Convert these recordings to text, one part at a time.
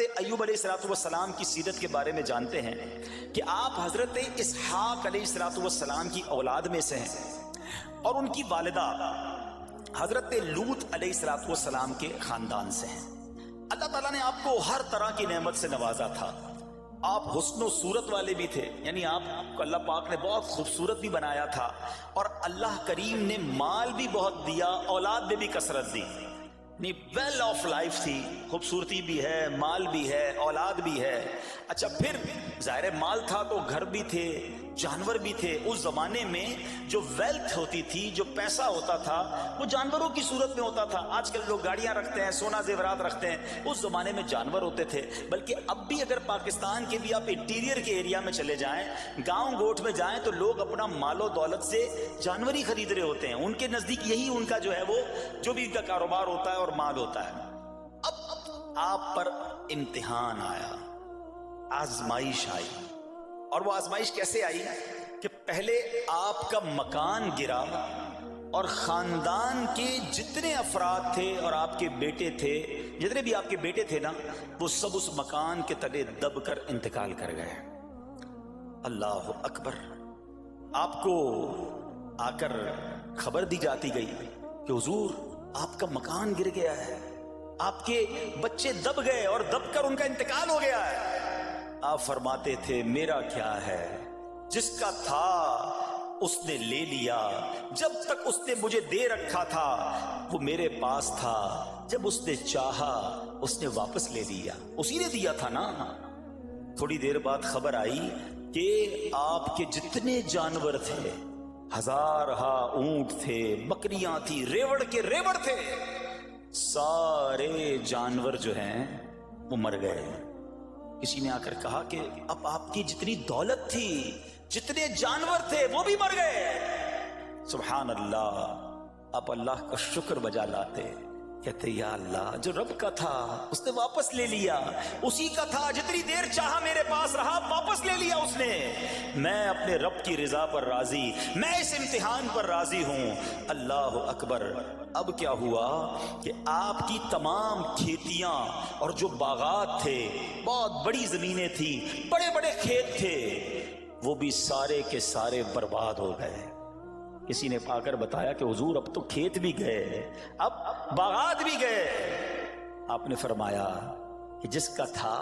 حضرت ایوب علیہ السلام کی سیرت کے بارے میں جانتے ہیں کہ آپ حضرت اسحاق علیہ السلام کی اولاد میں سے ہیں اور ان کی والدہ حضرت لوط علیہ السلام کے خاندان سے ہیں۔ اللہ تعالیٰ نے آپ کو ہر طرح کی نعمت سے نوازا تھا۔ آپ حسن و صورت والے بھی تھے، یعنی آپ کو اللہ پاک نے بہت خوبصورت بھی بنایا تھا، اور اللہ کریم نے مال بھی بہت دیا، اولاد میں بھی کثرت دی، یعنی ویل آف لائف تھی، خوبصورتی بھی ہے، مال بھی ہے، اولاد بھی ہے۔ اچھا، پھر ظاہر مال تھا تو گھر بھی تھے، جانور بھی تھے۔ اس زمانے میں جو ویلتھ ہوتی تھی، جو پیسہ ہوتا تھا، وہ جانوروں کی صورت میں ہوتا تھا۔ آج کل لوگ گاڑیاں رکھتے ہیں، سونا زیورات رکھتے ہیں، اس زمانے میں جانور ہوتے تھے۔ بلکہ اب بھی اگر پاکستان کے بھی آپ انٹیریئر کے ایریا میں چلے جائیں، گاؤں گوٹھ میں جائیں، تو لوگ اپنا مال و دولت سے جانور ہی خرید رہے ہوتے ہیں۔ ان کے نزدیک یہی ان کا جو ہے وہ جو بھی ان کا کاروبار ہوتا ہے اور مال ہوتا ہے۔ اب آپ پر امتحان آیا، آزمائش آئی، اور وہ آزمائش کیسے آئی کہ پہلے آپ کا مکان گرا اور خاندان کے جتنے افراد تھے اور آپ کے بیٹے تھے، جتنے بھی آپ کے بیٹے تھے نا، وہ سب اس مکان کے تلے دب کر انتقال کر گئے۔ اللہ اکبر۔ آپ کو آ کر خبر دی جاتی گئی کہ حضور آپ کا مکان گر گیا ہے، آپ کے بچے دب گئے اور دب کر ان کا انتقال ہو گیا ہے۔ آپ فرماتے تھے میرا کیا ہے، جس کا تھا اس نے لے لیا، جب تک اس نے مجھے دے رکھا تھا وہ میرے پاس تھا، جب اس نے چاہا اس نے واپس لے لیا، اسی نے دیا تھا نا۔ تھوڑی دیر بعد خبر آئی کہ آپ کے جتنے جانور تھے، ہزارہا اونٹ تھے، بکریاں تھی، ریوڑ کے ریوڑ تھے، سارے جانور جو ہیں وہ مر گئے۔ کسی نے آ کر کہا کہ اب آپ کی جتنی دولت تھی، جتنے جانور تھے، وہ بھی مر گئے۔ سبحان اللہ۔ آپ اللہ کا شکر بجا لاتے، کہتے یا اللہ، جو رب کا تھا اس نے واپس لے لیا، اسی کا تھا، جتنی دیر چاہا میرے پاس رہا، واپس لے لیا اس نے۔ میں اپنے رب کی رضا پر راضی، میں اس امتحان پر راضی ہوں۔ اللہ اکبر۔ اب کیا ہوا کہ آپ کی تمام کھیتیاں اور جو باغات تھے، بہت بڑی زمینیں تھی، بڑے بڑے کھیت تھے، وہ بھی سارے کے سارے برباد ہو گئے۔ کسی نے آ کر بتایا کہ حضور اب تو کھیت بھی گئے، اب باغات بھی گئے۔ آپ نے فرمایا کہ جس کا تھا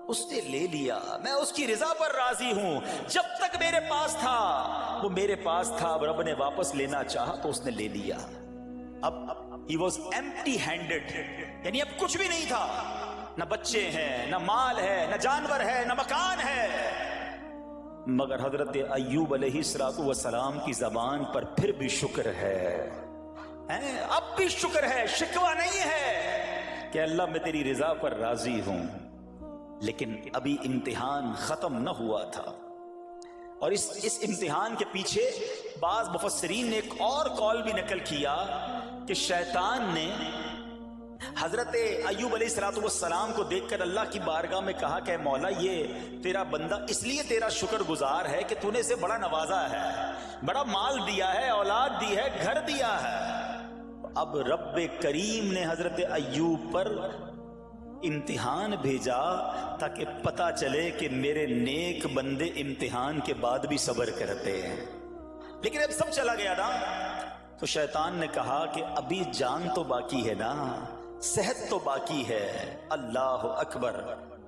اس نے لے لیا، میں اس کی رضا پر راضی ہوں۔ جب تک میرے پاس تھا وہ میرے پاس تھا، اب رب نے واپس لینا چاہا تو اس نے لے لیا۔ اب he was empty handed، یعنی اب کچھ بھی نہیں تھا، نہ بچے ہیں، نہ مال ہے، نہ جانور ہے، نہ مکان ہے۔ مگر حضرت ایوب علیہ السلام کی زبان پر پھر بھی شکر ہے، اب بھی شکر ہے، شکوہ نہیں ہے کہ اللہ میں تیری رضا پر راضی ہوں۔ لیکن ابھی امتحان ختم نہ ہوا تھا، اور اس امتحان کے پیچھے بعض مفسرین نے ایک اور قول بھی نقل کیا کہ شیطان نے حضرت ایوب علیہ السلام کو دیکھ کر اللہ کی بارگاہ میں کہا کہ مولا، یہ تیرا بندہ اس لیے تیرا شکر گزار ہے کہ تو نے اسے بڑا نوازا ہے، بڑا مال دیا ہے، اولاد دی ہے، گھر دیا ہے۔ اب رب کریم نے حضرت ایوب پر امتحان بھیجا تاکہ پتہ چلے کہ میرے نیک بندے امتحان کے بعد بھی صبر کرتے ہیں۔ لیکن اب سب چلا گیا نا، تو شیطان نے کہا کہ ابھی جان تو باقی ہے نا، صحت تو باقی ہے۔ اللہ اکبر۔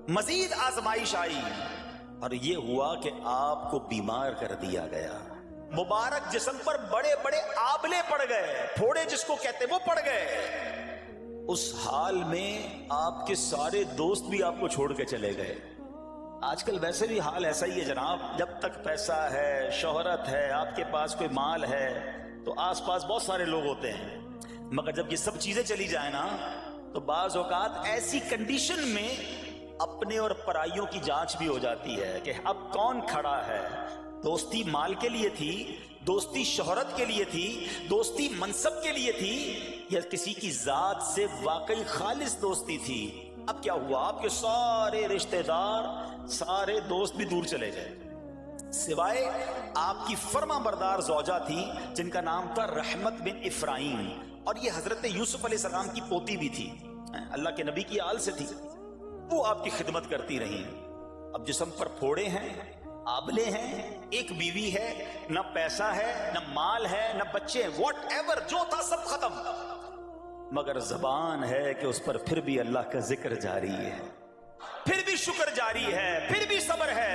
مزید آزمائش آئی، اور یہ ہوا کہ آپ کو بیمار کر دیا گیا۔ مبارک جسم پر بڑے بڑے آبلے پڑ گئے، پھوڑے جس کو کہتے وہ پڑ گئے۔ اس حال میں آپ کے سارے دوست بھی آپ کو چھوڑ کے چلے گئے۔ آج کل ویسے بھی حال ایسا ہی ہے جناب، جب تک پیسہ ہے، شہرت ہے، آپ کے پاس کوئی مال ہے، تو آس پاس بہت سارے لوگ ہوتے ہیں، مگر جب یہ سب چیزیں چلی جائیں نا، تو بعض اوقات ایسی کنڈیشن میں اپنے اور پرائیوں کی جانچ بھی ہو جاتی ہے کہ اب کون کھڑا ہے۔ دوستی مال کے لیے تھی، دوستی شہرت کے لیے تھی، دوستی منصب کے لیے تھی، یا کسی کی ذات سے واقعی خالص دوستی تھی؟ اب کیا ہوا، آپ کے سارے رشتہ دار، سارے دوست بھی دور چلے گئے، سوائے آپ کی فرما بردار زوجہ تھی جن کا نام تھا رحمت بن افراہیم، اور یہ حضرت یوسف علیہ السلام کی پوتی بھی تھی، اللہ کے نبی کی آل سے تھی۔ وہ آپ کی خدمت کرتی رہی. اب جسم پر پھوڑے ہیں، آبلے ہیں، ایک بیوی ہے، نہ پیسہ ہے، نہ مال ہے، نہ بچے ہیں، واٹ ایور جو تھا سب ختم، مگر زبان ہے کہ اس پر پھر بھی اللہ کا ذکر جاری ہے، پھر بھی شکر جاری ہے، پھر بھی صبر ہے.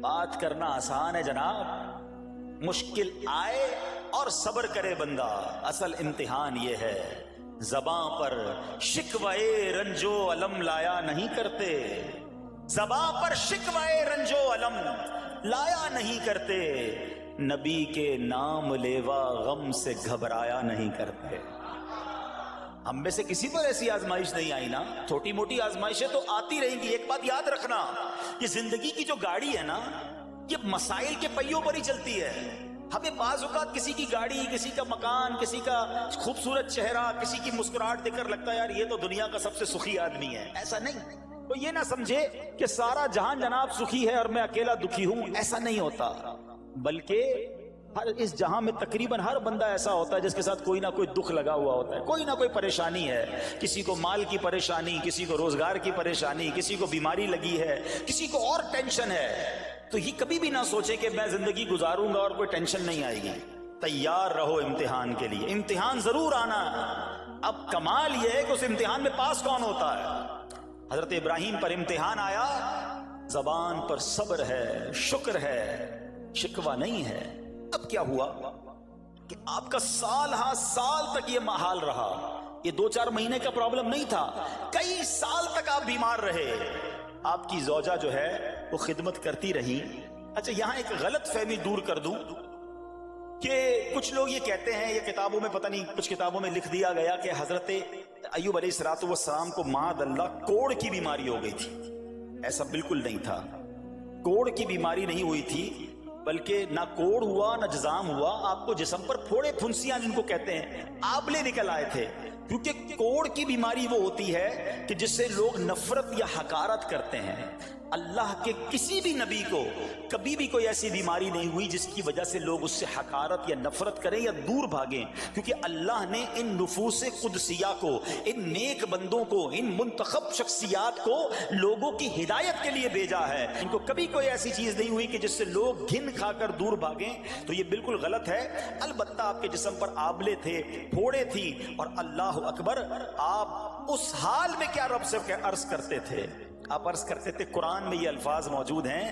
بات کرنا آسان ہے جناب، مشکل آئے اور صبر کرے بندہ. اصل امتحان یہ ہے، زباں پر شکوے رنجو علم لایا نہیں کرتے، زباں پر شکوے رنجو علم لایا نہیں کرتے، نبی کے نام لیوا غم سے گھبرایا نہیں کرتے. ہم میں سے کسی پر ایسی آزمائش نہیں آئی نا. چھوٹی موٹی آزمائشیں تو آتی رہیں گی. ایک بات یاد رکھنا، یہ زندگی کی جو گاڑی ہے نا، یہ مسائل کے پہیوں پر ہی چلتی ہے. ہمیں بعض اوقات کسی کی گاڑی، کسی کا مکان، کسی کا خوبصورت چہرہ، کسی کی مسکراہٹ دیکھ کر لگتا ہے یار یہ تو دنیا کا سب سے سخی آدمی ہے. ایسا نہیں. تو یہ نہ سمجھے کہ سارا جہان جناب سخی ہے اور میں اکیلا دکھی ہوں. ایسا نہیں ہوتا، بلکہ ہر اس جہاں میں تقریباً ہر بندہ ایسا ہوتا ہے جس کے ساتھ کوئی نہ کوئی دکھ لگا ہوا ہوتا ہے، کوئی نہ کوئی پریشانی ہے. کسی کو مال کی پریشانی، کسی کو روزگار کی پریشانی، کسی کو بیماری لگی ہے، کسی کو اور ٹینشن ہے. تو یہ کبھی بھی نہ سوچے کہ میں زندگی گزاروں گا اور کوئی ٹینشن نہیں آئے گی. تیار رہو امتحان کے لیے، امتحان ضرور آنا. اب کمال یہ ہے کہ اس امتحان میں پاس کون ہوتا ہے. حضرت ابراہیم پر امتحان آیا، زبان پر صبر ہے، شکر ہے، شکوہ نہیں ہے. اب کیا ہوا کہ آپ کا سال ہاں سال تک یہ محال رہا. یہ 2-4 مہینے کا پرابلم نہیں تھا، کئی سال تک آپ بیمار رہے. آپ کی زوجہ جو ہے وہ خدمت کرتی رہی. اچھا یہاں ایک غلط فہمی دور کر دوں کہ کچھ لوگ یہ کہتے ہیں، یہ کتابوں میں پتہ نہیں کچھ کتابوں میں لکھ دیا گیا کہ حضرت ایوب علیہ السلام کو معاذ اللہ کوڑ کی بیماری ہو گئی تھی. ایسا بالکل نہیں تھا. کوڑ کی بیماری نہیں ہوئی تھی، بلکہ نہ کوڑ ہوا نہ جزام ہوا. آپ کو جسم پر پھوڑے پھنسیاں جن کو کہتے ہیں، آبلے نکل آئے تھے. کیونکہ کوڑ کی بیماری وہ ہوتی ہے کہ جس سے لوگ نفرت یا حقارت کرتے ہیں. اللہ کے کسی بھی نبی کو کبھی بھی کوئی ایسی بیماری نہیں ہوئی جس کی وجہ سے لوگ اس سے حقارت یا نفرت کریں یا دور بھاگیں. کیونکہ اللہ نے ان نفوس قدسیہ کو، ان نیک بندوں کو، ان منتخب شخصیات کو لوگوں کی ہدایت کے لیے بھیجا ہے. ان کو کبھی کوئی ایسی چیز نہیں ہوئی کہ جس سے لوگ گھن کھا کر دور بھاگیں. تو یہ بالکل غلط ہے. البتہ آپ کے جسم پر آبلے تھے، پھوڑے تھی، اور اللہ اکبر آپ اس حال میں کیا رب سے عرض کرتے تھے؟ آپ عرض کرتے تھے، قرآن میں یہ الفاظ موجود ہیں،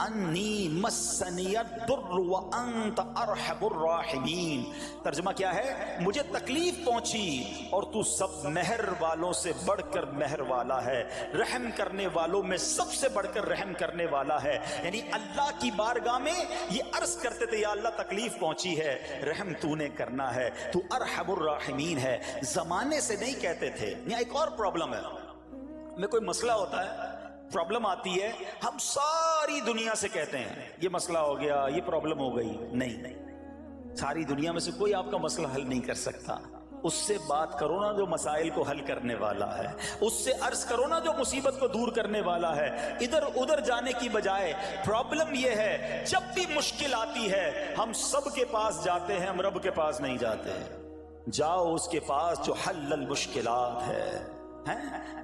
انی مسنی الضر وانت ارحم الراحمین. ترجمہ کیا ہے؟ مجھے تکلیف پہنچی اور تو سب مہر والوں سے بڑھ کر مہر والا ہے، رحم کرنے والوں میں سب سے بڑھ کر رحم کرنے والا ہے. یعنی اللہ کی بارگاہ میں یہ عرض کرتے تھے، یا اللہ تکلیف پہنچی ہے، رحم تو نے کرنا ہے، تو ارحم الراحمین ہے. زمانے سے نہیں کہتے تھے. یہاں ایک اور پرابلم ہے. میں کوئی مسئلہ ہوتا ہے، پرابلم آتی ہے، ہم ساری دنیا سے کہتے ہیں یہ مسئلہ ہو گیا، یہ پرابلم ہو گئی. نہیں، ساری دنیا میں سے کوئی آپ کا مسئلہ حل نہیں کر سکتا. اس سے بات کرو نا جو مسائل کو حل کرنے والا ہے، اس سے عرض کرو نا جو مصیبت کو دور کرنے والا ہے. ادھر ادھر جانے کی بجائے پرابلم یہ ہے، جب بھی مشکل آتی ہے ہم سب کے پاس جاتے ہیں، ہم رب کے پاس نہیں جاتے. جاؤ اس کے پاس جو حل المشکلات ہے،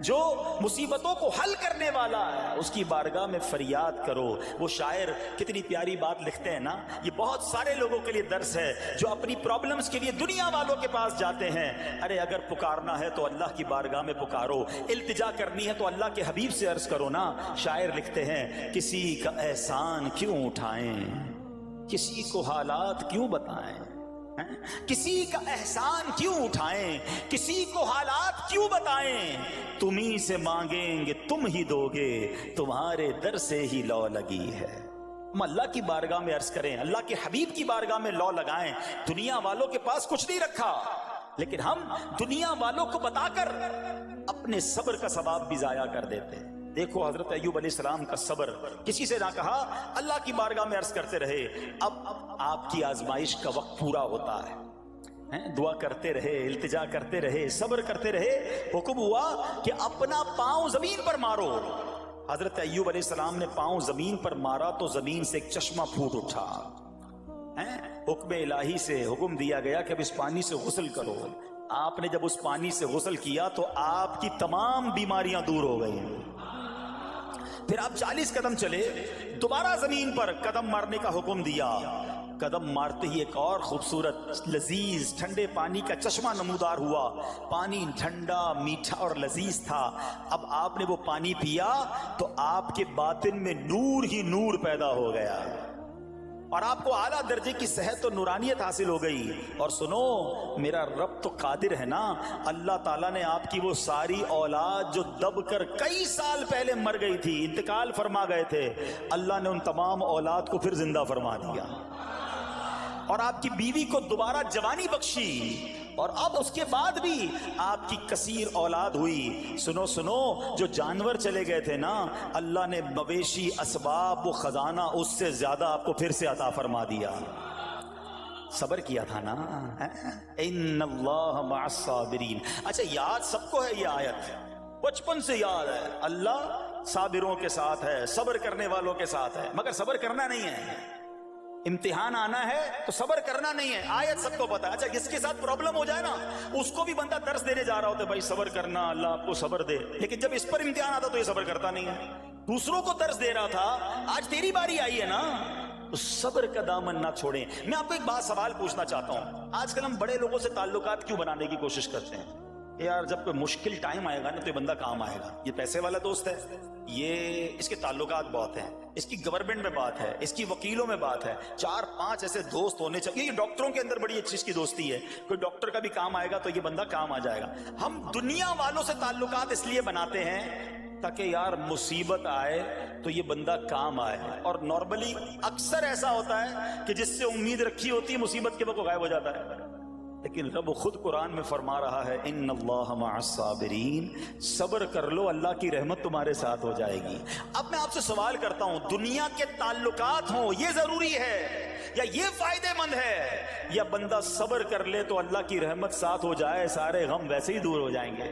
جو مصیبتوں کو حل کرنے والا ہے، اس کی بارگاہ میں فریاد کرو. وہ شاعر کتنی پیاری بات لکھتے ہیں نا، یہ بہت سارے لوگوں کے لیے درس ہے جو اپنی پرابلمز کے لیے دنیا والوں کے پاس جاتے ہیں. ارے اگر پکارنا ہے تو اللہ کی بارگاہ میں پکارو، التجا کرنی ہے تو اللہ کے حبیب سے عرض کرو نا. شاعر لکھتے ہیں، کسی کا احسان کیوں اٹھائیں، کسی کو حالات کیوں بتائیں، کسی کا احسان کیوں اٹھائیں، کسی کو حالات کیوں بتائیں. تمہیں سے مانگیں گے تم ہی دو گے، تمہارے در سے ہی لو لگی ہے. ہم اللہ کی بارگاہ میں عرض کریں، اللہ کے حبیب کی بارگاہ میں لو لگائیں. دنیا والوں کے پاس کچھ نہیں رکھا، لیکن ہم دنیا والوں کو بتا کر اپنے صبر کا ثواب بھی ضائع کر دیتے ہیں. دیکھو حضرت ایوب علیہ السلام کا صبر، کسی سے نہ کہا، اللہ کی بارگاہ میں عرض کرتے رہے. اب آپ کی آزمائش کا وقت پورا ہوتا ہے، دعا کرتے رہے، التجا کرتے رہے، صبر کرتے رہے. حکم ہوا کہ اپنا پاؤں زمین پر مارو. حضرت ایوب علیہ السلام نے پاؤں زمین پر مارا تو زمین سے ایک چشمہ پھوٹ اٹھا. حکم الہی سے حکم دیا گیا کہ اب اس پانی سے غسل کرو. آپ نے جب اس پانی سے غسل کیا تو آپ کی تمام بیماریاں دور ہو گئی. پھر آپ 40 قدم چلے, دوبارہ زمین پر قدم مارنے کا حکم دیا. قدم مارتے ہی ایک اور خوبصورت لذیذ ٹھنڈے پانی کا چشمہ نمودار ہوا. پانی ٹھنڈا, میٹھا اور لذیذ تھا. اب آپ نے وہ پانی پیا تو آپ کے باطن میں نور ہی نور پیدا ہو گیا اور آپ کو اعلیٰ درجے کی صحت و نورانیت حاصل ہو گئی. اور سنو, میرا رب تو قادر ہے نا, اللہ تعالیٰ نے آپ کی وہ ساری اولاد جو دب کر کئی سال پہلے مر گئی تھی, انتقال فرما گئے تھے, اللہ نے ان تمام اولاد کو پھر زندہ فرما دیا اور آپ کی بیوی کو دوبارہ جوانی بخشی, اور اب اس کے بعد بھی آپ کی کثیر اولاد ہوئی. سنو سنو, جو جانور چلے گئے تھے نا, اللہ نے مویشی, اسباب و خزانہ اس سے زیادہ آپ کو پھر سے عطا فرما دیا. صبر کیا تھا نا. ان اللہ مع الصابرین. اچھا, یاد سب کو ہے یہ آیت, بچپن سے یاد ہے, اللہ صابروں کے ساتھ ہے, صبر کرنے والوں کے ساتھ ہے. مگر صبر کرنا نہیں ہے, امتحان آنا ہے تو صبر کرنا نہیں ہے. آیت سب کو پتا ہے. اچھا, جس کے ساتھ پرابلم ہو جائے نا, اس کو بھی بندہ درس دینے جا رہا ہوتا ہے, بھائی صبر کرنا, اللہ آپ کو صبر دے. لیکن جب اس پر امتحان آتا تو یہ صبر کرتا نہیں ہے. دوسروں کو درس دے رہا تھا, آج تیری باری آئی ہے نا, تو صبر کا دامن نہ چھوڑیں. میں آپ کو ایک بات سوال پوچھنا چاہتا ہوں. آج کل ہم بڑے لوگوں سے تعلقات کیوں بنانے کی کوشش کرتے ہیں؟ یار جب کوئی مشکل ٹائم آئے گا نا تو یہ بندہ کام آئے گا. یہ پیسے والا دوست ہے, یہ اس کے تعلقات بہت ہیں, اس کی گورنمنٹ میں بات ہے, اس کی وکیلوں میں بات ہے, 4-5 ایسے دوست ہونے چاہیے. یہ ڈاکٹروں کے اندر بڑی اچھی اس کی دوستی ہے, کوئی ڈاکٹر کا بھی کام آئے گا تو یہ بندہ کام آ جائے گا. ہم دنیا والوں سے تعلقات اس لیے بناتے ہیں تاکہ یار مصیبت آئے تو یہ بندہ کام آئے. اور نارملی اکثر ایسا ہوتا ہے کہ جس سے امید رکھی ہوتی ہے مصیبت کے وقت وہ غائب ہو جاتا ہے. لیکن رب خود قرآن میں فرما رہا ہے, ان اللہ مع الصابرین, صبر کر لو, اللہ کی رحمت تمہارے ساتھ ہو جائے گی. اب میں آپ سے سوال کرتا ہوں, دنیا کے تعلقات ہوں یہ ضروری ہے یا یہ فائدے مند ہے, یا بندہ صبر کر لے تو اللہ کی رحمت ساتھ ہو جائے, سارے غم ویسے ہی دور ہو جائیں گے؟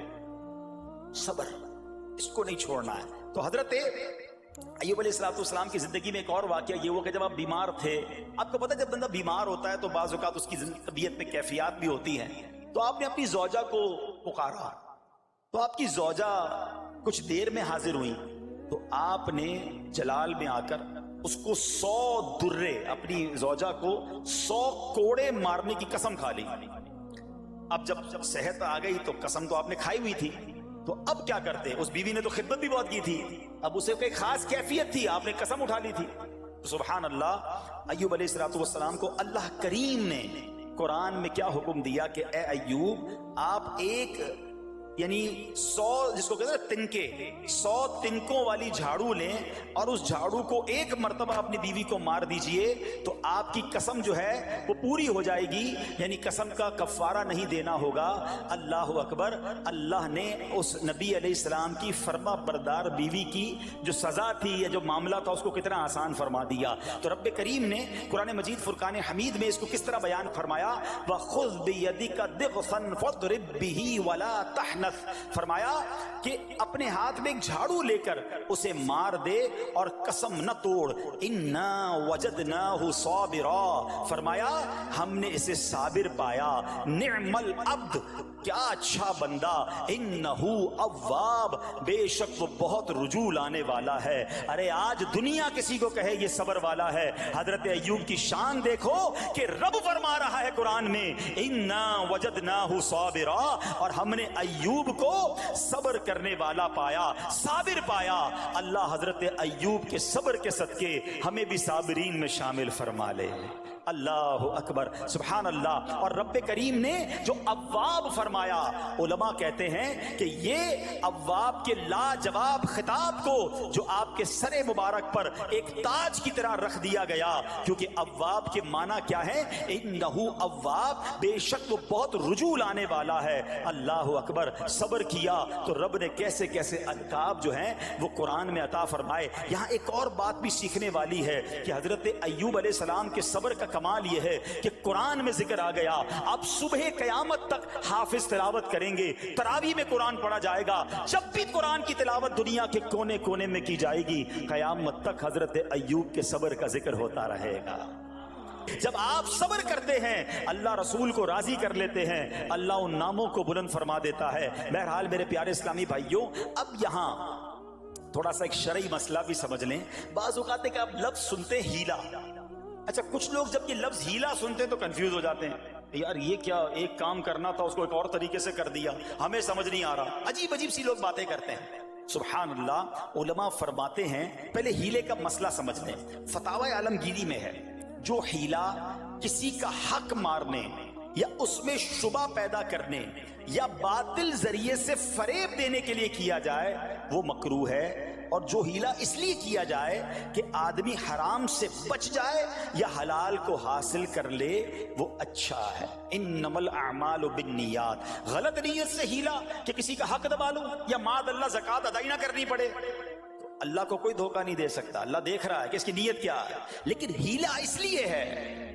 صبر, اس کو نہیں چھوڑنا ہے. تو حضرت ایوب علیہ السلام کی زندگی میں ایک اور واقعہ یہ ہوا کہ جب آپ بیمار تھے, آپ کو پتہ جب بندہ بیمار ہوتا ہے تو بعض اوقات اس کی طبیعت میں کیفیات بھی ہوتی ہیں, تو آپ نے اپنی زوجہ کو پکارا, تو آپ کی زوجہ کچھ دیر میں حاضر ہوئی, تو آپ نے جلال میں آ کر اس کو 100 درے, اپنی زوجہ کو 100 کوڑے مارنے کی قسم کھا لی. اب جب صحت آ گئی تو قسم تو آپ نے کھائی ہوئی تھی, تو اب کیا کرتے؟ اس بیوی نے تو خدمت بھی بہت کی تھی, اب اسے کوئی خاص کیفیت تھی, آپ نے قسم اٹھا لی تھی. تو سبحان اللہ, ایوب علیہ السلام کو اللہ کریم نے قرآن میں کیا حکم دیا کہ اے ایوب, آپ ایک یعنی 100 جس کو کہتے ہیں تنکے, 100 تنکوں والی جھاڑو لیں اور اس جھاڑو کو ایک مرتبہ اپنی بیوی کو مار دیجئے تو آپ کی قسم جو ہے وہ پوری ہو جائے گی, یعنی قسم کا کفارہ نہیں دینا ہوگا. اللہ اکبر. اللہ نے اس نبی علیہ السلام کی فرما بردار بیوی کی جو سزا تھی یا جو معاملہ تھا اس کو کتنا آسان فرما دیا. تو رب کریم نے قرآن مجید فرقان حمید میں اس کو کس طرح بیان فرمایا, وَخُذْ بِيَدِكَ ضِغْثًا فَاضْرِب بِهِ وَلَا تَحْنَثْ, فرمایا کہ اپنے ہاتھ میں ایک جھاڑو لے کر اسے مار دے اور قسم نہ توڑ. اِنَّا وَجَدْنَاهُ صَابِرًا, فرمایا ہم نے اسے صابر پایا. نعم العبد, کیا اچھا بندہ. اِنَّهُ اواب, بے شک وہ بہت رجوع لانے والا ہے. ارے آج دنیا کسی کو کہے یہ صبر والا ہے, حضرت ایوب کی شان دیکھو کہ رب فرما رہا ہے قرآن میں اِنَّا وَجَدْنَاهُ صَابِرًا, اور ہم نے ایوب کو صبر کرنے والا پایا, صابر پایا. اللہ حضرت ایوب کے صبر کے صدقے ہمیں بھی صابرین میں شامل فرما لے. اللہ اکبر, سبحان اللہ. اور رب کریم نے جو اواب فرمایا, علماء کہتے ہیں کہ یہ اواب کے لاجواب خطاب کو جو آپ کے سر مبارک پر ایک تاج کی طرح رکھ دیا گیا, کیونکہ اواب کے معنی کیا ہے؟ انہو اواب, بے شک وہ بہت رجوع لانے والا ہے. اللہ اکبر. صبر کیا تو رب نے کیسے کیسے القاب جو ہیں وہ قرآن میں عطا فرمائے. یہاں ایک اور بات بھی سیکھنے والی ہے کہ حضرت ایوب علیہ السلام کے صبر کا کمال یہ ہے کہ قرآن میں ذکر آ گیا, اب صبح قیامت تک حافظ تلاوت کریں گے, تراویح میں قرآن پڑھا جائے گا, جب بھی قرآن کی تلاوت دنیا کے کونے کونے میں کی جائے گی, قیامت تک حضرت ایوب کے صبر کا ذکر ہوتا رہے گا. جب آپ صبر کرتے ہیں اللہ رسول کو راضی کر لیتے ہیں، اللہ ان ناموں کو بلند فرما دیتا ہے۔ بہرحال میرے پیارے اسلامی بھائیوں، اب یہاں تھوڑا سا ایک شرعی مسئلہ بھی سمجھ لیں۔ بعض اوقات ہے کہ آپ لفظ سنتے ہیں ہیلا، اچھا کچھ لوگ جب یہ لفظ ہیلا سنتے ہیں تو کنفیوز ہو جاتے ہیں، یار یہ کیا، ایک کام کرنا تھا اس کو ایک اور طریقے سے کر دیا، ہمیں سمجھ نہیں آ رہا، عجیب عجیب سی لوگ باتیں کرتے ہیں۔ سبحان اللہ، علماء فرماتے ہیں پہلے ہیلے کا مسئلہ سمجھ لیں۔ فتاوی عالمگیری میں ہے جو ہیلا کسی کا حق مارنے یا اس میں شبہ پیدا کرنے یا باطل ذریعے سے فریب دینے کے لیے کیا جائے وہ مکروہ ہے، اور جو ہیلا اس لیے کیا جائے کہ آدمی حرام سے بچ جائے یا حلال کو حاصل کر لے وہ اچھا ہے۔ انما الاعمال بالنیات، غلط نیت سے ہیلا کہ کسی کا حق دبا لوں یا معاذ اللہ زکوٰۃ ادائی نہ کرنی پڑے، اللہ کو کوئی دھوکہ نہیں دے سکتا، اللہ دیکھ رہا ہے کہ اس کی نیت کیا ہے، لیکن ہیلا اس لیے ہے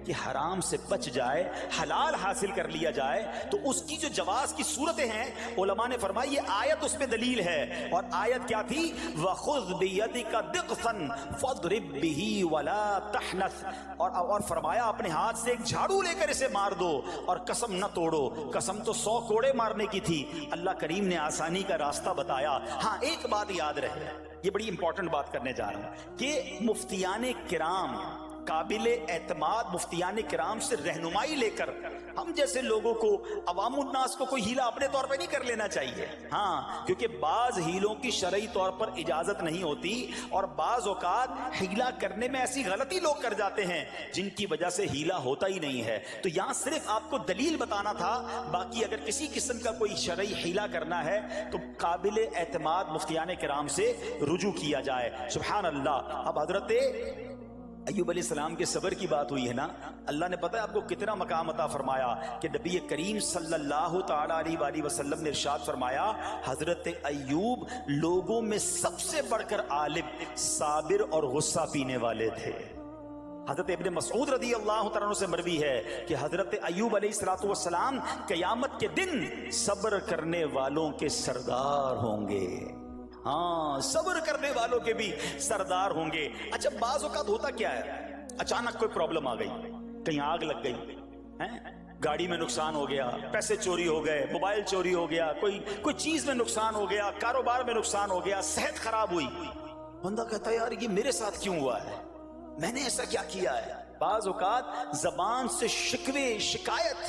کہ حرام سے بچ جائے، حلال حاصل کر لیا جائے۔ تو اس کی جو جواز کی صورتیں ہیں علماء نے فرمایا یہ آیت اس میں دلیل ہے، اور آیت کیا تھی؟ وَخُذْ بِيَدِكَ ضِغْثًا فَاضْرِبْ بِهِ وَلَا تَحْنَثْ، اور فرمایا اپنے ہاتھ سے ایک جھاڑو لے کر اسے مار دو اور قسم نہ توڑو۔ قسم تو 100 کوڑے مارنے کی تھی، اللہ کریم نے آسانی کا راستہ بتایا۔ ہاں ایک بات یاد رہے، یہ بڑی امپورٹنٹ بات کرنے جا رہا ہوں کہ مفتیان کرام، قابل اعتماد مفتیان کرام سے رہنمائی لے کر ہم جیسے لوگوں کو، عوام الناس کو کوئی ہیلا اپنے طور پہ نہیں کر لینا چاہیے۔ ہاں کیونکہ بعض ہیلوں کی شرعی طور پر اجازت نہیں ہوتی، اور بعض اوقات ہیلا کرنے میں ایسی غلطی لوگ کر جاتے ہیں جن کی وجہ سے ہیلا ہوتا ہی نہیں ہے۔ تو یہاں صرف آپ کو دلیل بتانا تھا، باقی اگر کسی قسم کا کوئی شرعی ہیلا کرنا ہے تو قابل اعتماد مفتیان کرام سے رجوع کیا جائے۔ سبحان اللہ۔ اب حضرت ایوب علیہ السلام کے صبر کی بات ہوئی ہے نا، اللہ نے پتہ ہے آپ کو کتنا مقام عطا فرمایا کہ نبی کریم صلی اللہ تعالی علیہ وآلہ وسلم نے ارشاد فرمایا حضرت ایوب لوگوں میں سب سے بڑھ کر عالم، صابر اور غصہ پینے والے تھے۔ حضرت ابن مسعود رضی اللہ تعالیٰ عنہ سے مروی ہے کہ حضرت ایوب علیہ السلام قیامت کے دن صبر کرنے والوں کے سردار ہوں گے۔ ہاں صبر کرنے والوں کے بھی سردار ہوں گے۔ اچھا بعض اوقات ہوتا کیا ہے، اچانک کوئی پرابلم آ گئی، کہیں آگ لگ گئی، گاڑی میں نقصان ہو گیا، پیسے چوری ہو گئے، موبائل چوری ہو گیا، کوئی چیز میں نقصان ہو گیا، کاروبار میں نقصان ہو گیا، صحت خراب ہوئی، بندہ کہتا ہے یار یہ میرے ساتھ کیوں ہوا ہے، میں نے ایسا کیا کیا ہے۔ بعض اوقات زبان سے شکوے، شکایت،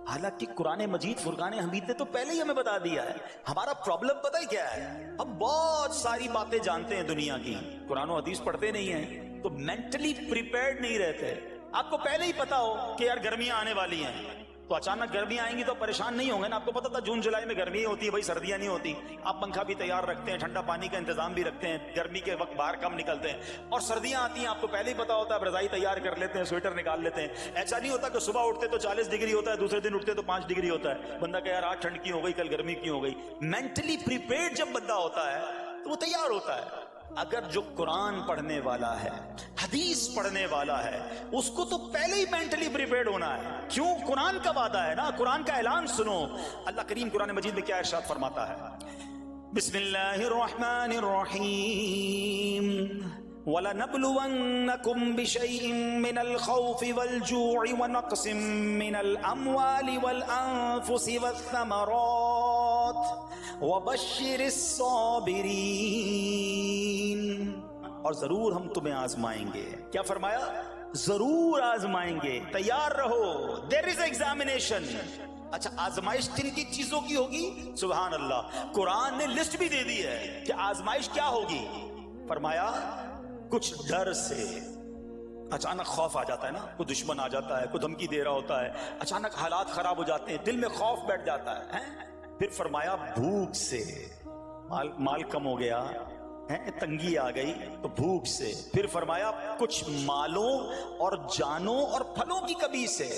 حالانکہ قرآن مجید فرقان حمید نے تو پہلے ہی ہمیں بتا دیا ہے ہمارا پرابلم پتہ ہی کیا ہے۔ ہم بہت ساری باتیں جانتے ہیں دنیا کی، قرآن و حدیث پڑھتے نہیں ہیں تو مینٹلی پریپیئرڈ نہیں رہتے۔ آپ کو پہلے ہی پتا ہو کہ یار گرمیاں آنے والی ہیں تو اچانک گرمیاں آئیں گی تو پریشان نہیں ہوں گے نا، آپ کو پتا تھا جون جولائی میں گرمی ہوتی ہے بھائی، سردیاں نہیں ہوتی، آپ پنکھا بھی تیار رکھتے ہیں، ٹھنڈا پانی کا انتظام بھی رکھتے ہیں، گرمی کے وقت باہر کم نکلتے ہیں، اور سردیاں آتی ہیں آپ کو پہلے ہی پتا ہوتا ہے، آپ رضائی تیار کر لیتے ہیں، سویٹر نکال لیتے ہیں۔ ایسا نہیں ہوتا کہ صبح اٹھتے تو 40 ڈگری ہوتا ہے، دوسرے دن اٹھتے تو 5 ڈگری ہوتا ہے، بندہ کہ یار آج ٹھنڈ کی ہو گئی کل گرمی کی ہو گئی۔ مینٹلی پریپیئرڈ جب بندہ ہوتا ہے تو وہ تیار ہوتا ہے۔ اگر جو قرآن پڑھنے والا ہے، حدیث پڑھنے والا ہے، اس کو تو پہلے ہی مینٹلی پریپیئرڈ ہونا ہے۔ کیوں؟ قرآن کا وعدہ ہے نا، قرآن کا اعلان سنو۔ اللہ کریم قرآن مجید میں کیا ارشاد فرماتا ہے؟ بسم اللہ الرحمن الرحیم وَلَنَبْلُوَنَّكُمْ بِشَيْءٍ مِّنَ الْخَوْفِ وَالْجُوعِ وَنَقْصٍ مِّنَ الْأَمْوَالِ وَالْأَنفُسِ وَالثَّمَرَاتِ وَبَشِّرِ الصَّابِرِينَ، اور ضرور ہم تمہیں آزمائیں گے۔ کیا فرمایا؟ ضرور آزمائیں گے، تیار رہو، there is examination۔ اچھا آزمائش کن کی چیزوں کی ہوگی؟ سبحان اللہ، قرآن نے لسٹ بھی دے دی ہے کہ آزمائش کیا ہوگی۔ فرمایا کچھ ڈر سے، اچانک خوف آ جاتا ہے نا، کوئی دشمن آ جاتا ہے، کوئی دھمکی دے رہا ہوتا ہے، اچانک حالات خراب ہو جاتے ہیں، دل میں خوف بیٹھ جاتا ہے۔ پھر فرمایا بھوک سے، مال کم ہو گیا، تنگی آ گئی تو بھوک سے۔ پھر فرمایا کچھ مالوں اور جانوں اور پھلوں کی کمی سے،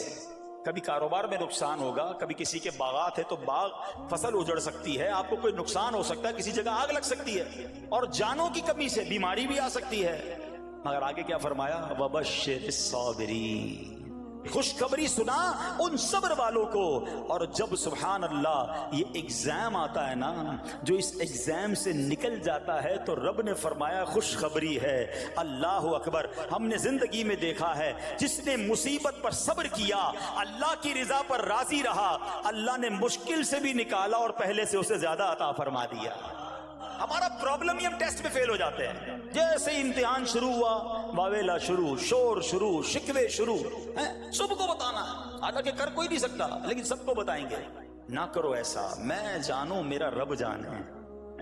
کبھی کاروبار میں نقصان ہوگا، کبھی کسی کے باغات ہے تو باغ فصل اجڑ سکتی ہے، آپ کو کوئی نقصان ہو سکتا ہے، کسی جگہ آگ لگ سکتی ہے، اور جانوں کی کمی سے بیماری بھی آ سکتی ہے۔ مگر آگے کیا فرمایا؟ وَبَشِّرِ الصَّابِرِينَ، خوشخبری سنا ان صبر والوں کو. اور جب سبحان اللہ یہ ایگزام آتا ہے نا, جو اس ایگزام سے نکل جاتا ہے تو رب نے فرمایا خوشخبری ہے. اللہ اکبر. ہم نے زندگی میں دیکھا ہے جس نے مصیبت پر صبر کیا, اللہ کی رضا پر راضی رہا, اللہ نے مشکل سے بھی نکالا اور پہلے سے اسے زیادہ عطا فرما دیا. ہمارا پرابلم یہ ہم ٹیسٹ میں فیل ہو جاتے ہیں. جیسے امتحان شروع ہوا واویلا شروع, شور شروع, شکوے شروع, سب کو بتانا. حالانکہ کر کوئی نہیں سکتا لیکن سب کو بتائیں گے. نہ کرو ایسا. میں جانوں میرا رب جانے,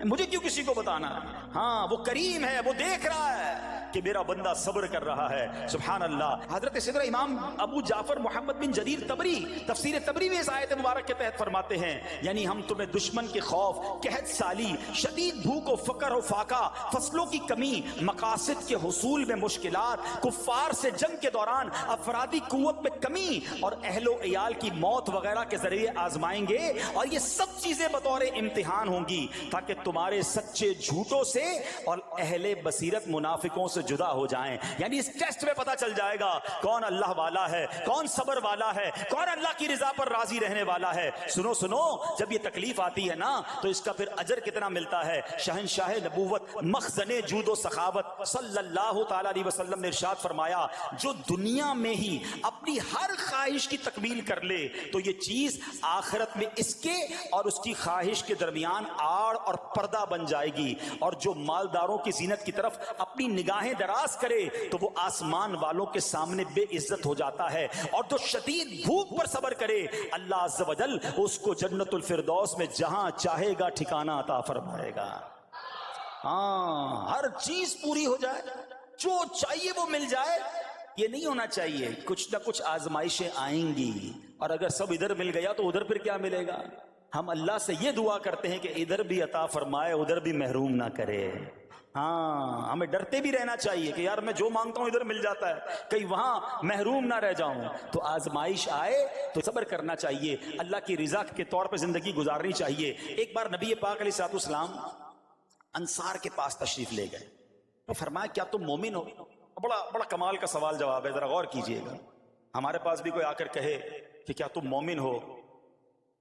مجھے کیوں کسی کو بتانا. ہاں وہ کریم ہے, وہ دیکھ رہا ہے کہ میرا بندہ صبر کر رہا ہے. سبحان اللہ. حضرت سیدنا امام ابو جعفر محمد بن جریر طبری تفسیر طبری میں اس آیت مبارک کے تحت فرماتے ہیں, یعنی ہم تمہیں دشمن کے خوف, قحط سالی, شدید بھوک و فقر و فاقہ, فصلوں کی کمی, مقاصد کے حصول میں مشکلات, کفار سے جنگ کے دوران افرادی قوت میں کمی اور اہل و عیال کی موت وغیرہ کے ذریعے آزمائیں گے. اور یہ سب چیزیں بطور امتحان ہوں گی تاکہ تمہارے سچے جھوٹوں سے اور اہل بصیرت منافقوں سے جدا ہو جائیں. یعنی اس ٹیسٹ میں پتا چل جائے گا کون اللہ والا ہے, کون صبر والا ہے, کون اللہ کی رضا پر راضی رہنے والا ہے. سنو سنو, جب یہ تکلیف آتی ہے نا تو اس کا پھر اجر کتنا ملتا ہے. شہنشاہ نبوت مخزن جود و سخاوت صلی اللہ تعالی علیہ وسلم نے ارشاد فرمایا, جو دنیا میں ہی اپنی ہر خواہش کی تکمیل کر لے تو یہ چیز آخرت میں اس کے اور اس کی خواہش کے درمیان آڑ اور پردہ بن جائے گی. اور جو مالداروں کی زینت کی طرف اپنی نگاہیں دراز کرے تو وہ آسمان والوں کے سامنے بے عزت ہو جاتا ہے. اور جو شدید بھوک پر صبر کرے اللہ عز و جل اس کو جنت الفردوس میں جہاں چاہے گا ٹھکانہ عطا فرمائے گا. ہاں, ہر چیز پوری ہو جائے, جو چاہیے وہ مل جائے, یہ نہیں ہونا چاہیے. کچھ نہ کچھ آزمائشیں آئیں گی اور اگر سب ادھر مل گیا تو ادھر پھر کیا ملے گا. ہم اللہ سے یہ دعا کرتے ہیں کہ ادھر بھی عطا فرمائے, ادھر بھی محروم نہ کرے. ہاں, ہمیں ڈرتے بھی رہنا چاہیے کہ یار میں جو مانگتا ہوں ادھر مل جاتا ہے, کہیں وہاں محروم نہ رہ جاؤں. تو آزمائش آئے تو صبر کرنا چاہیے, اللہ کی رضا کے طور پہ زندگی گزارنی چاہیے. ایک بار نبی پاک علیہ الصلوۃ والسلام انصار کے پاس تشریف لے گئے. تو فرمایا کیا تم مومن ہو؟ بڑا کمال کا سوال جواب ہے, ذرا غور کیجئے گا. ہمارے پاس بھی کوئی آ کر کہے کہ کیا تم مومن ہو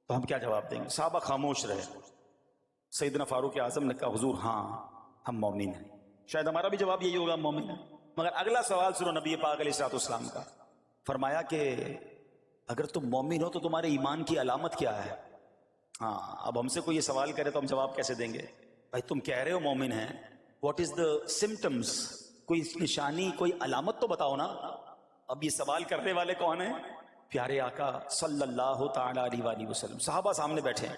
تو ہم کیا جواب دیں گے؟ صحابہ خاموش رہے. سیدنا فاروق اعظم نے کہا حضور ہاں ہم مومن ہیں. شاید ہمارا بھی جواب یہی ہوگا ہم مومن ہیں. مگر اگلا سوال سنو نبی پاک علیہ الصلوۃ والسلام کا. فرمایا کہ اگر تم مومن ہو تو تمہارے ایمان کی علامت کیا ہے؟ ہاں, اب ہم سے کوئی یہ سوال کرے تو ہم جواب کیسے دیں گے؟ بھائی تم کہہ رہے ہو مومن ہیں, واٹ از دا سمٹمز, کوئی نشانی, کوئی علامت تو بتاؤ نا. اب یہ سوال کرنے والے کون ہیں؟ پیارے آقا صلی اللہ تعالی علیہ وآلہ وسلم. صحابہ سامنے بیٹھے ہیں.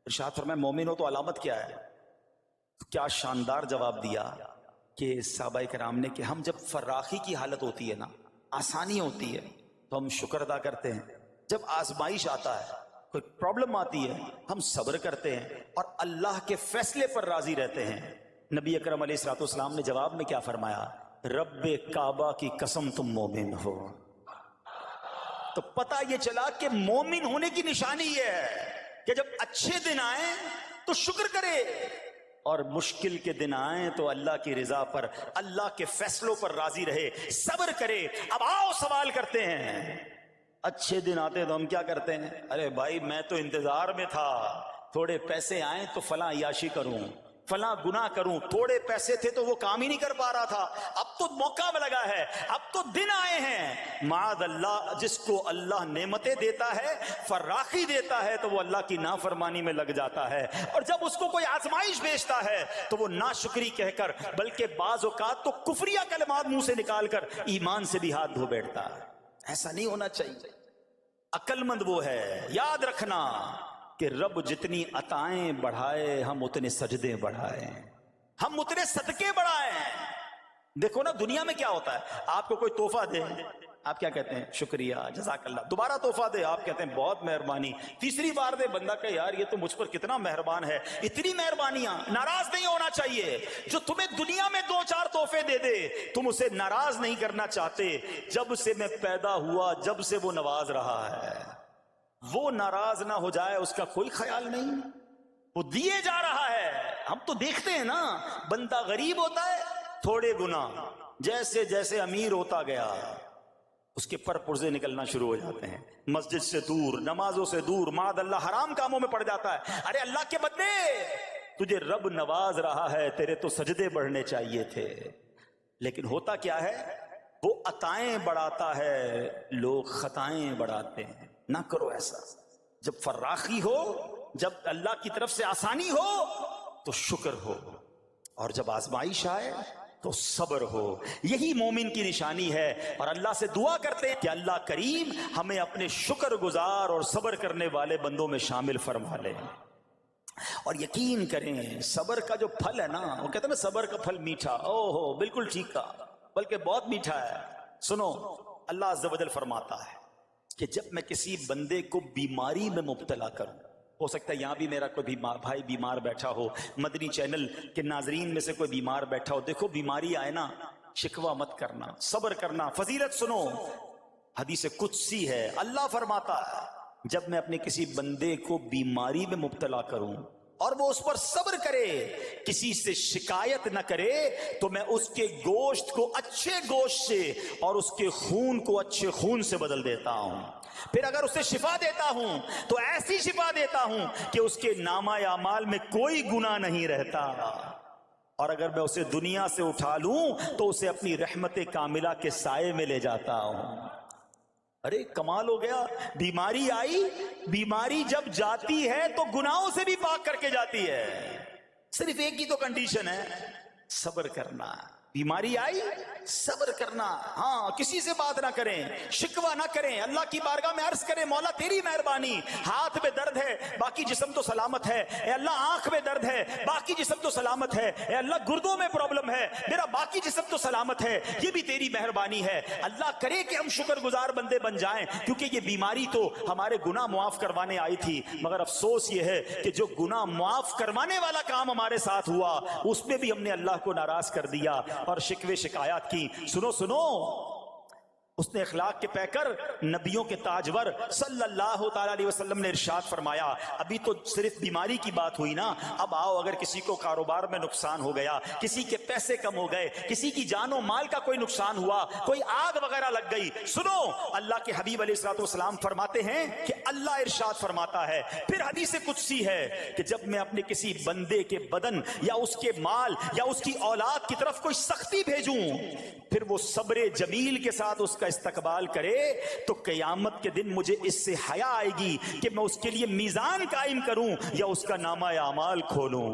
ارشاد فرمایا مومن ہو تو علامت کیا ہے؟ کیا شاندار جواب دیا کہ صحابہ کرام نے کہ ہم جب فراخی کی حالت ہوتی ہے نا, آسانی ہوتی ہے تو ہم شکر ادا کرتے ہیں. جب آزمائش آتا ہے, کوئی پرابلم آتی ہے, ہم صبر کرتے ہیں اور اللہ کے فیصلے پر راضی رہتے ہیں. نبی اکرم علیہ الصلوۃ والسلام نے جواب میں کیا فرمایا؟ رب کعبہ کی قسم تم مومن ہو. تو پتہ یہ چلا کہ مومن ہونے کی نشانی یہ ہے کہ جب اچھے دن آئیں تو شکر کرے اور مشکل کے دن آئیں تو اللہ کی رضا پر, اللہ کے فیصلوں پر راضی رہے, صبر کرے. اب آؤ سوال کرتے ہیں. اچھے دن آتے تو ہم کیا کرتے ہیں؟ ارے بھائی میں تو انتظار میں تھا, تھوڑے پیسے آئیں تو فلاں عیاشی کروں, فلاں گناہ کروں. تھوڑے پیسے تھے تو وہ کام ہی نہیں کر پا رہا تھا, اب تو موقع لگا ہے, اب تو دن آئے ہیں. معاذ اللہ, جس کو اللہ نعمتیں دیتا ہے, فراخی دیتا ہے, تو وہ اللہ کی نافرمانی میں لگ جاتا ہے. اور جب اس کو کوئی آزمائش بھیجتا ہے تو وہ ناشکری کہہ کر, بلکہ بعض اوقات تو کفریہ کلمات منہ سے نکال کر ایمان سے بھی ہاتھ دھو بیٹھتا ہے. ایسا نہیں ہونا چاہیے. عقل مند وہ ہے, یاد رکھنا کہ رب جتنی عطائیں بڑھائے ہم اتنے سجدے بڑھائیں, ہم اتنے صدقے بڑھائیں. دیکھو نا دنیا میں کیا ہوتا ہے, آپ کو کوئی تحفہ دے, آپ کیا کہتے ہیں؟ شکریہ, جزاک اللہ. دوبارہ تحفہ دے, آپ کہتے ہیں بہت مہربانی. تیسری بار دے, بندہ کہ یار یہ تو مجھ پر کتنا مہربان ہے. اتنی مہربانیاں. ناراض نہیں ہونا چاہیے. جو تمہیں دنیا میں 2-4 تحفے دے دے تم اسے ناراض نہیں کرنا چاہتے. جب سے میں پیدا ہوا جب سے وہ نواز رہا ہے, وہ ناراض نہ ہو جائے اس کا کوئی خیال نہیں, وہ دیے جا رہا ہے. ہم تو دیکھتے ہیں نا, بندہ غریب ہوتا ہے تھوڑے گنا, جیسے جیسے امیر ہوتا گیا اس کے پر پرزے نکلنا شروع ہو جاتے ہیں، مسجد سے دور، نمازوں سے دور، معاذ اللہ حرام کاموں میں پڑ جاتا ہے۔ ارے اللہ کے بندے، تجھے رب نواز رہا ہے، تیرے تو سجدے بڑھنے چاہیے تھے، لیکن ہوتا کیا ہے، وہ عطائیں بڑھاتا ہے، لوگ خطائیں بڑھاتے ہیں۔ نہ کرو ایسا۔ جب فراخی ہو، جب اللہ کی طرف سے آسانی ہو تو شکر ہو، اور جب آزمائش آئے تو صبر ہو۔ یہی مومن کی نشانی ہے، اور اللہ سے دعا کرتے ہیں کہ اللہ کریم ہمیں اپنے شکر گزار اور صبر کرنے والے بندوں میں شامل فرما لے۔ اور یقین کریں صبر کا جو پھل ہے نا، وہ کہتے ہیں نا صبر کا پھل میٹھا، او ہو بالکل ٹھیک کہا، بلکہ بہت میٹھا ہے۔ سنو، اللہ عز و جل فرماتا ہے کہ جب میں کسی بندے کو بیماری میں مبتلا کروں، ہو سکتا ہے یہاں بھی میرا کوئی بھائی بیمار بیٹھا ہو، مدنی چینل کے ناظرین میں سے کوئی بیمار بیٹھا ہو، دیکھو بیماری آئے نا، شکوہ مت کرنا، صبر کرنا۔ فضیلت سنو، حدیث قدسی ہے، اللہ فرماتا ہے جب میں اپنے کسی بندے کو بیماری میں مبتلا کروں اور وہ اس پر صبر کرے، کسی سے شکایت نہ کرے، تو میں اس کے گوشت کو اچھے گوشت سے اور اس کے خون کو اچھے خون سے بدل دیتا ہوں۔ پھر اگر اسے شفا دیتا ہوں تو ایسی شفا دیتا ہوں کہ اس کے نامہ اعمال میں کوئی گناہ نہیں رہتا، اور اگر میں اسے دنیا سے اٹھا لوں تو اسے اپنی رحمت کاملہ کے سائے میں لے جاتا ہوں۔ ارے کمال ہو گیا، بیماری آئی، بیماری جب جاتی ہے تو گناہوں سے بھی پاک کر کے جاتی ہے، صرف ایک ہی تو کنڈیشن ہے، صبر کرنا۔ بیماری آئی، صبر کرنا، ہاں کسی سے بات نہ کریں، شکوہ نہ کریں، اللہ کی بارگاہ میں عرض کریں مولا تیری مہربانی، ہاتھ میں درد ہے باقی جسم تو سلامت ہے، اے اللہ آنکھ میں درد ہے باقی جسم تو سلامت ہے، اے اللہ گردوں میں پرابلم ہے میرا باقی جسم تو سلامت ہے، یہ بھی تیری مہربانی ہے۔ اللہ کرے کہ ہم شکر گزار بندے بن جائیں، کیونکہ یہ بیماری تو ہمارے گناہ معاف کروانے آئی تھی، مگر افسوس یہ ہے کہ جو گناہ معاف کروانے والا کام ہمارے ساتھ ہوا اس میں بھی ہم نے اللہ کو ناراض کر دیا اور شکوے شکایات کی۔ سنو سنو، اس نے اخلاق کے پیکر نبیوں کے تاجور صلی اللہ تعالی علیہ وسلم نے ارشاد فرمایا، ابھی تو صرف بیماری کی بات ہوئی نا، اب آؤ اگر کسی کو کاروبار میں نقصان ہو گیا، کسی کے پیسے کم ہو گئے، کسی کی جان و مال کا کوئی نقصان ہوا، کوئی آگ وغیرہ لگ گئی، سنو اللہ کے حبیب علیہ الصلوۃ والسلام فرماتے ہیں کہ اللہ ارشاد فرماتا ہے، پھر حدیث قدسی ہے کہ جب میں اپنے کسی بندے کے بدن یا اس کے مال یا اس کی اولاد کی طرف کوئی سختی بھیجوں، پھر وہ صبر جمیل کے ساتھ اس کا استقبال کرے، تو قیامت کے دن مجھے اس سے حیا آئے گی کہ میں اس کے لیے میزان قائم کروں یا اس کا نامہ اعمال کھولوں۔